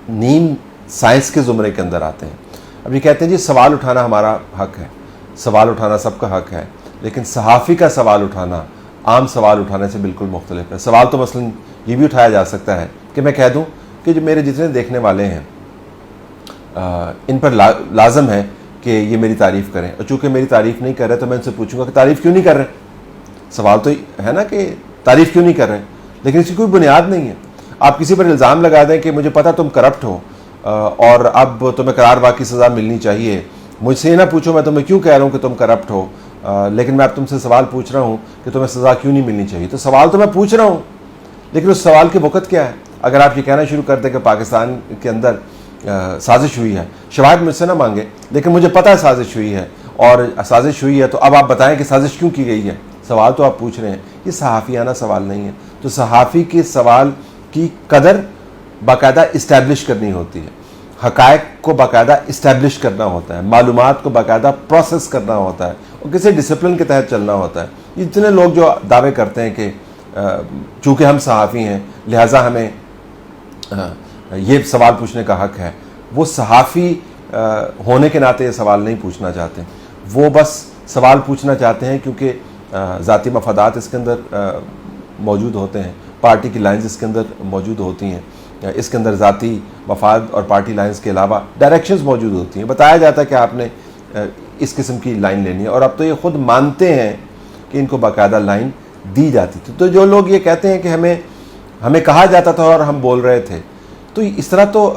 نیم science کے زمرے کے اندر آتے ہیں. اب یہ کہتے ہیں جی سوال اٹھانا ہمارا حق ہے, سوال اٹھانا سب کا حق ہے, لیکن صحافی کا سوال اٹھانا عام سوال اٹھانے سے بالکل مختلف ہے. سوال تو مثلا یہ بھی اٹھایا جا سکتا ہے کہ میں کہہ دوں کہ جو میرے جتنے دیکھنے والے ہیں ان پر لازم ہے کہ یہ میری تعریف کریں, اور چونکہ میری تعریف نہیں کر رہے تو میں ان سے پوچھوں گا کہ تعریف کیوں نہیں کر رہے. سوال تو ہے نا کہ تعریف کیوں نہیں کر رہے, لیکن اس کی کوئی بنیاد نہیں ہے. آپ کسی پر الزام لگا دیں کہ مجھے پتا تم کرپٹ ہو اور اب تمہیں قرار باقی سزا ملنی چاہیے, مجھ سے یہ نہ پوچھو میں تمہیں کیوں کہہ رہا ہوں کہ تم کرپٹ ہو, لیکن میں اب تم سے سوال پوچھ رہا ہوں کہ تمہیں سزا کیوں نہیں ملنی چاہیے. تو سوال تو میں پوچھ رہا ہوں, لیکن اس سوال کی وقت کیا ہے. اگر آپ یہ کہنا شروع کر دیں کہ پاکستان کے اندر سازش ہوئی ہے, شواہد مجھ سے نہ مانگے لیکن مجھے پتہ ہے سازش ہوئی ہے, اور سازش ہوئی ہے تو اب آپ بتائیں کہ سازش کیوں کی گئی ہے. سوال تو آپ پوچھ رہے ہیں, یہ صحافیانہ سوال نہیں ہے. تو صحافی کے سوال کی قدر باقاعدہ اسٹیبلش کرنی ہوتی ہے, حقائق کو باقاعدہ اسٹیبلش کرنا ہوتا ہے, معلومات کو باقاعدہ پروسیس کرنا ہوتا ہے, اور کسی ڈسپلن کے تحت چلنا ہوتا ہے. اتنے لوگ جو دعوے کرتے ہیں کہ چونکہ ہم صحافی ہیں لہٰذا ہمیں یہ سوال پوچھنے کا حق ہے, وہ صحافی ہونے کے ناطے یہ سوال نہیں پوچھنا چاہتے. وہ بس سوال پوچھنا چاہتے ہیں کیونکہ ذاتی مفادات اس کے اندر موجود ہوتے ہیں, پارٹی کی لائنز اس کے اندر موجود ہوتی ہیں, اس کے اندر ذاتی مفاد اور پارٹی لائنز کے علاوہ ڈائریکشنز موجود ہوتی ہیں. بتایا جاتا ہے کہ آپ نے اس قسم کی لائن لینی ہے, اور اب تو یہ خود مانتے ہیں کہ ان کو باقاعدہ لائن دی جاتی تھی. تو جو لوگ یہ کہتے ہیں کہ ہمیں کہا جاتا تھا اور ہم بول رہے تھے, تو اس طرح تو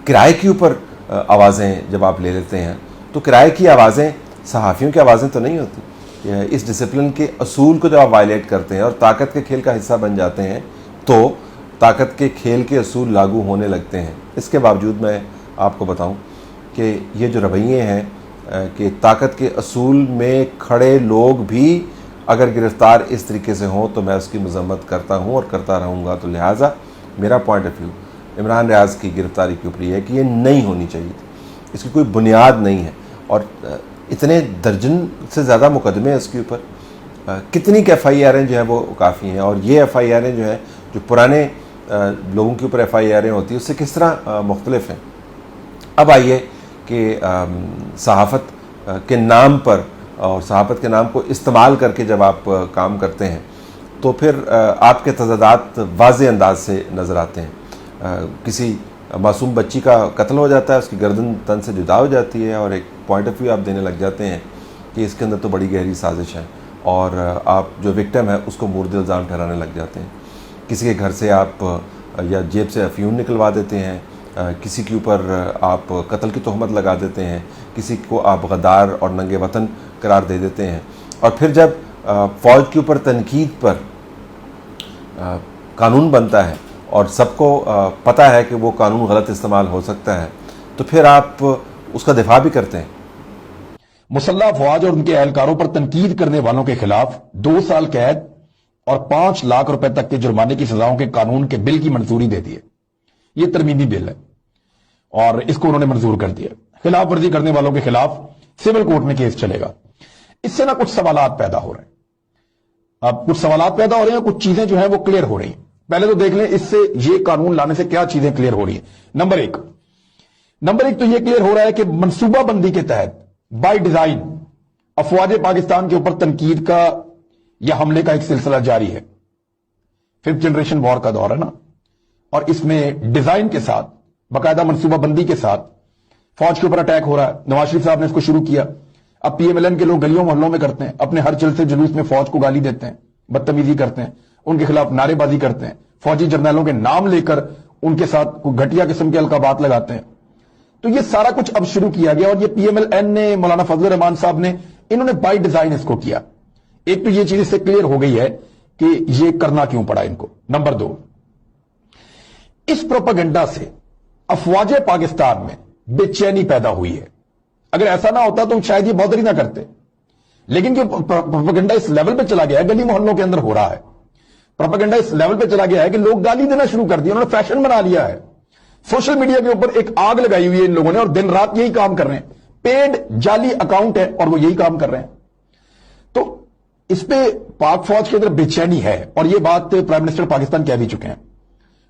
کرائے کے اوپر آوازیں جب آپ لے لیتے ہیں تو کرائے کی آوازیں صحافیوں کی آوازیں تو نہیں ہوتی. اس ڈسپلن کے اصول کو جب آپ وائلیٹ کرتے ہیں اور طاقت کے کھیل کا حصہ بن جاتے ہیں تو طاقت کے کھیل کے اصول لاگو ہونے لگتے ہیں. اس کے باوجود میں آپ کو بتاؤں کہ یہ جو رویے ہیں کہ طاقت کے اصول میں کھڑے لوگ بھی اگر گرفتار اس طریقے سے ہوں تو میں اس کی مذمت کرتا ہوں اور کرتا رہوں گا. تو لہٰذا میرا پوائنٹ آف ویو عمران ریاض کی گرفتاری کے اوپر یہ ہے کہ یہ نہیں ہونی چاہیے تھی, اس کی کوئی بنیاد نہیں ہے. اور اتنے درجن سے زیادہ مقدمے ہیں اس کے اوپر, کتنی ایف آئی آریں جو ہیں وہ کافی ہیں, اور یہ ایف آئی آریں جو ہیں جو پرانے لوگوں کے اوپر ایف آئی آریں ہوتی ہیں اس سے کس طرح مختلف ہیں. اب آئیے کہ صحافت کے نام پر اور صحافت کے نام کو استعمال کر کے جب آپ کام کرتے ہیں تو پھر آپ کے تضادات واضح انداز سے نظر آتے ہیں. کسی معصوم بچی کا قتل ہو جاتا ہے, اس کی گردن تن سے جدا ہو جاتی ہے, اور ایک پوائنٹ آف ویو آپ دینے لگ جاتے ہیں کہ اس کے اندر تو بڑی گہری سازش ہے, اور آپ جو وکٹم ہے اس کو مورد الزام ٹھہرانے لگ جاتے ہیں. کسی کے گھر سے آپ یا جیب سے افیون نکلوا دیتے ہیں, کسی کے اوپر آپ قتل کی تہمت لگا دیتے ہیں, کسی کو آپ غدار اور ننگے وطن قرار دے دیتے ہیں, اور پھر جب فوج کے اوپر تنقید پر قانون بنتا ہے اور سب کو پتہ ہے کہ وہ قانون غلط استعمال ہو سکتا ہے تو پھر آپ اس کا دفاع بھی کرتے ہیں. مسلح افواج اور ان کے اہلکاروں پر تنقید کرنے والوں کے خلاف 2 سال قید اور 5 لاکھ روپے تک کے جرمانے کی سزاؤں کے قانون کے بل کی منظوری دے دی ہے. یہ ترمیمی بل ہے اور اس کو انہوں نے منظور کر دیا. خلاف ورزی کرنے والوں کے خلاف سول کورٹ میں کیس چلے گا. اس سے نہ کچھ سوالات پیدا ہو رہے ہیں. اب کچھ سوالات پیدا ہو رہے ہیں, کچھ چیزیں جو ہیں وہ کلیئر ہو رہی ہیں. پہلے تو دیکھ لیں اس سے یہ قانون لانے سے کیا چیزیں کلیئر ہو رہی ہیں. نمبر ایک تو یہ کلیئر ہو رہا ہے کہ منصوبہ بندی کے تحت بائی ڈیزائن افواج پاکستان کے اوپر تنقید کا یا حملے کا ایک سلسلہ جاری ہے. 5th جنریشن وار کا دور ہے نا, اور اس میں ڈیزائن کے ساتھ باقاعدہ منصوبہ بندی کے ساتھ فوج کے اوپر اٹیک ہو رہا ہے. نواز شریف صاحب نے اس کو شروع کیا. اب پی ایم ایل این کے لوگ گلیوں محلوں میں کرتے ہیں, اپنے ہر چلتے جلوس میں فوج کو گالی دیتے ہیں, بدتمیزی کرتے ہیں, ان کے خلاف نعرے بازی کرتے ہیں, فوجی جرنیلوں کے نام لے کر ان کے ساتھ کوئی گھٹیا قسم کے القابات لگاتے ہیں. تو یہ سارا کچھ اب شروع کیا گیا, اور یہ پی ایم ایل این نے, مولانا فضل الرحمان صاحب نے, انہوں نے بائی ڈیزائن اس کو کیا. ایک تو یہ چیز اس سے کلیئر ہو گئی ہے کہ یہ کرنا کیوں پڑا ان کو. نمبر 2, اس پروپیگنڈا سے افواج پاکستان میں بے چینی پیدا ہوئی ہے. اگر ایسا نہ ہوتا تو شاید یہ بہتری نہ کرتے, لیکن کہ پروپیگنڈا اس لیول پہ چلا گیا ہے, گلی محلوں کے اندر ہو رہا ہے. پروپیگنڈا اس لیول پہ چلا گیا ہے کہ لوگ گالی دینا شروع کر دیا, انہوں نے فیشن بنا لیا ہے. سوشل میڈیا کے اوپر ایک آگ لگائی ہوئی ہے ان لوگوں نے, اور دن رات یہی کام کر رہے ہیں. پیڈ جعلی اکاؤنٹ ہے اور وہ یہی کام کر رہے ہیں. تو اس پہ پاک فوج کے اندر بے چینی ہے, اور یہ بات پرائم منسٹر پاکستان کہہ بھی چکے ہیں.